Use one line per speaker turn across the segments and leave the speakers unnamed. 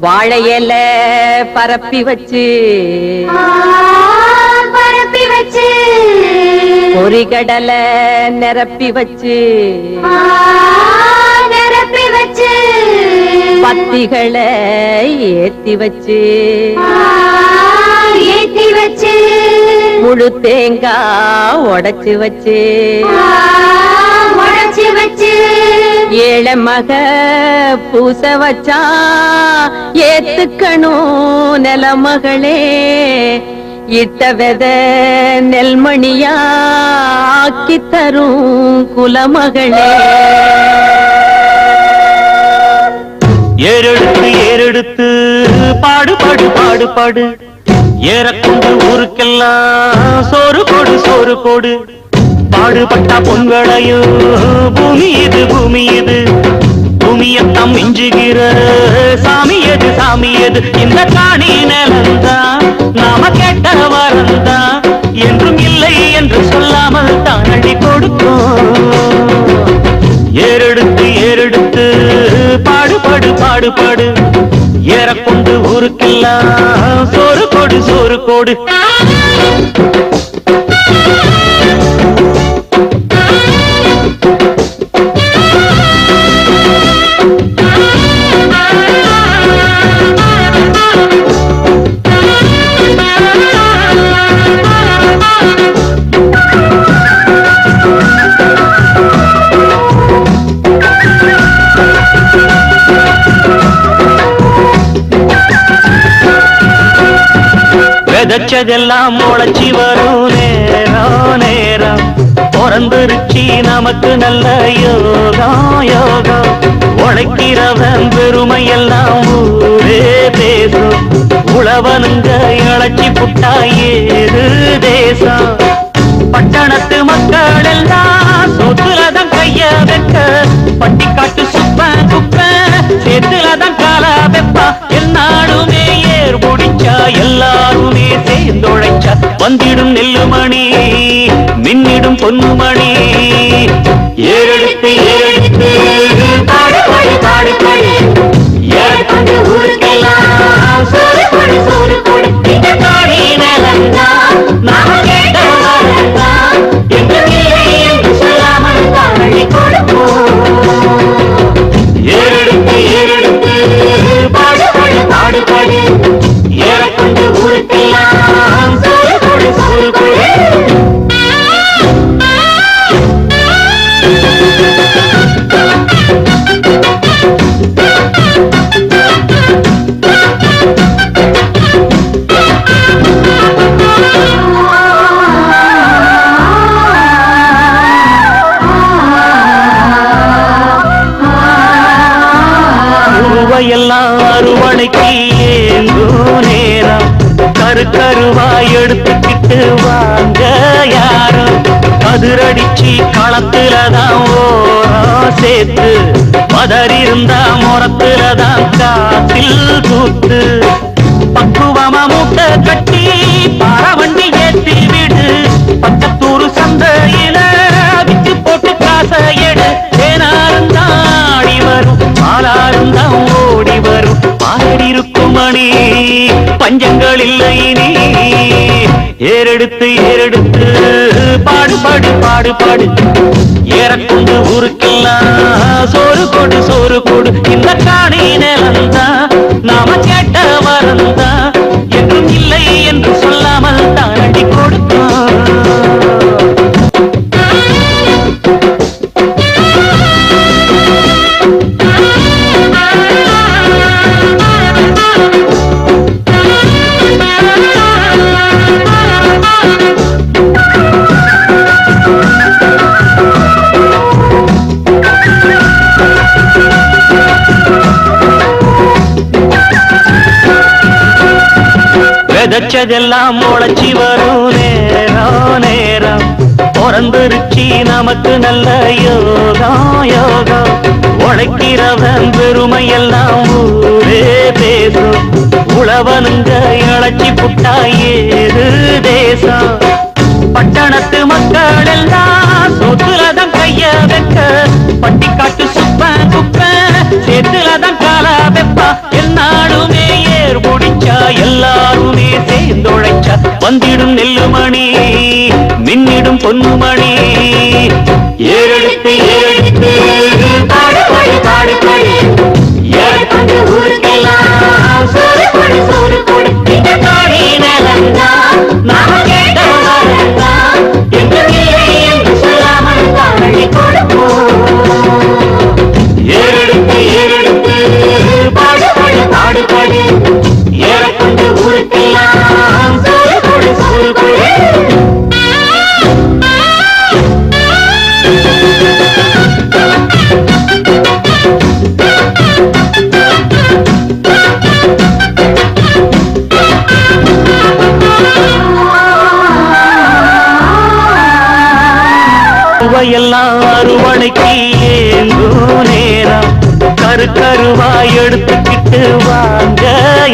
வாழையில பரப்பி வச்சு பொறிகடல நிரப்பி வச்சு பத்திகளை ஏத்தி வச்சு முழு தேங்காய் உடைச்சு வச்சு ஏழை மக பூச வச்சா ஏத்துக்கணும் நிலமகளே இட்ட வெத நெல்மணியா ஆக்கி தரும் குலமகளே.
ஏறெடுத்து ஏறெடுத்து பாடு பாடு பாடு பாடு ஏறக்கொண்டு ஊருக்கெல்லாம் சோறு போடு சோறு போடு பாடுபட்டா பொங்கலையும் பூமி இது பூமி இது பூமியத்தான் மிஞ்சுகிற சாமி எது சாமி எது இந்த காணி நிலந்தான் நாம கேட்ட வரந்தான் என்றும் இல்லை என்று சொல்லாமல் தான் அள்ளி கொடுக்கும். ஏறெடுத்து ஏறெடுத்து பாடு பாடு பாடு பாடு ஏறக்கொண்டு ஊருக்கெல்லாம் சோறு கொடு சோறு கொடு. விதைச்சதெல்லாம் முளைச்சி வரும் நேரம் நேரம் பிறந்துருச்சி நமக்கு நல்ல யோகம் யோகம் உழைக்கிறவன் பெருமையெல்லாம் ஊரே பேசும் உழவனுங்க இழைச்சி புட்டா ஏது தேசம் பட்டணத்து மக்கள் எல்லாம் சொத்துலதான் கைய வைக்க பட்டிக்காட்டு சுப்ப குப்ப சேத்துலதான் கால வெப்பா என்னாலுமே ஏர் முடிச்சா எல்லாருமே சேர்ந்தொழைச்சா வந்திடும் நெல்லுமணி மின்னிடும் பொன்னுமணி. ஏறெடுத்து ஏறெடுத்து பாடு பாடு பாடு பாடு ஏறக்கொண்டு ஊருக்கெல்லாம் சோறு கொடு சோறு கொடு இந்த காணி நிலந்தா நாம கேட்ட வரந்தா என்று இல்லை என்று சொல்லாமல் தான் அள்ளி கொடுப்போம். ஏறெடுத்து ஏறெடுத்து பாடு பாடு பாடு பாடு ஏறக்கொண்டு ஊருக்கெல்லாம் சோறு கொடு சோறு கொடு. எல்லாம் அறுவடைக்கு ஏங்கும் நேரம் கரு கருவாய் எடுத்துக்கிட்டு வாங்க யாரும் கதிரடிச்சு களத்துலதான் ஓரம் சேர்த்து பதறிருந்தா முறத்துலதான் காத்தில் கூத்து பக்குவமா மூட்டை கட்டி பாரவண்டி ஏற்றி விடு பக்கத்தூரு சந்தையில விட்டு போட்டு காசை எடு தேனாருந்தான் ஆடி வரும் பாலாருந்தான் ஓடி வரும் பாடிருக்கும் மணி பஞ்சங்கள் இல்லை நீ. ஏறெடுத்து ஏறெடுத்து பாடு பாடு பாடு பாடு ஏறக்கொண்டு ஊருக்கெல்லாம் சோறு கொடு சோறு கொடு இந்த காணி நிலந்தா நாம கேட்ட வரந்தா என்றும் இல்லை என்று சொல்லாமல் தான் அடி கொடுத்தான். விதைச்சதெல்லாம் முளைச்சி வரும் நேரம் நேரம் பிறந்துருச்சி நமக்கு நல்ல யோகா யோகா உழைக்கிறவன் பெருமையெல்லாம் ஊரே பேசும் உழவனுங்க இழைச்சி புட்டா ஏது தேசம் பட்டணத்து மக்கள் எல்லாம் சொத்துலதான் கைய வைக்க பட்டிக்காட்டு சுப்ப குப்ப சேத்துலதான் கால வெப்பா என்னாலுமே ஏர் முடிச்சா எல்லாருமே சேர்ந்தொழைச்சா வந்திடும் நெல்லுமணி மின்னிடும் பொன்னுமணி ஏறெடுத்து ஏறெடுத்து பாடு பாடு பாடு பாடு ஏறெடுத்து ஊருக்கெல்லாம் சோறு கொடு சோறு கொடு இந்த காணி நிலந்தா நாம கேட்ட வரந்தா எங்க இல்லை என்று சொல்லாமல் தாழி கொடுப்போம் ஏறெடுத்து ஏறெடுத்து பாடு பாடு பாடு பாடு ஏறெடுத்து ஊருக்கெல்லாம் சோறு கொடு சோறு கொடு எல்லாம் அறுவடைக்கு ஏங்கும் நேரம் கருவாய் எடுத்துக்கிட்டு வாங்க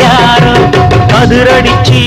யாரும் கதிரடிச்சு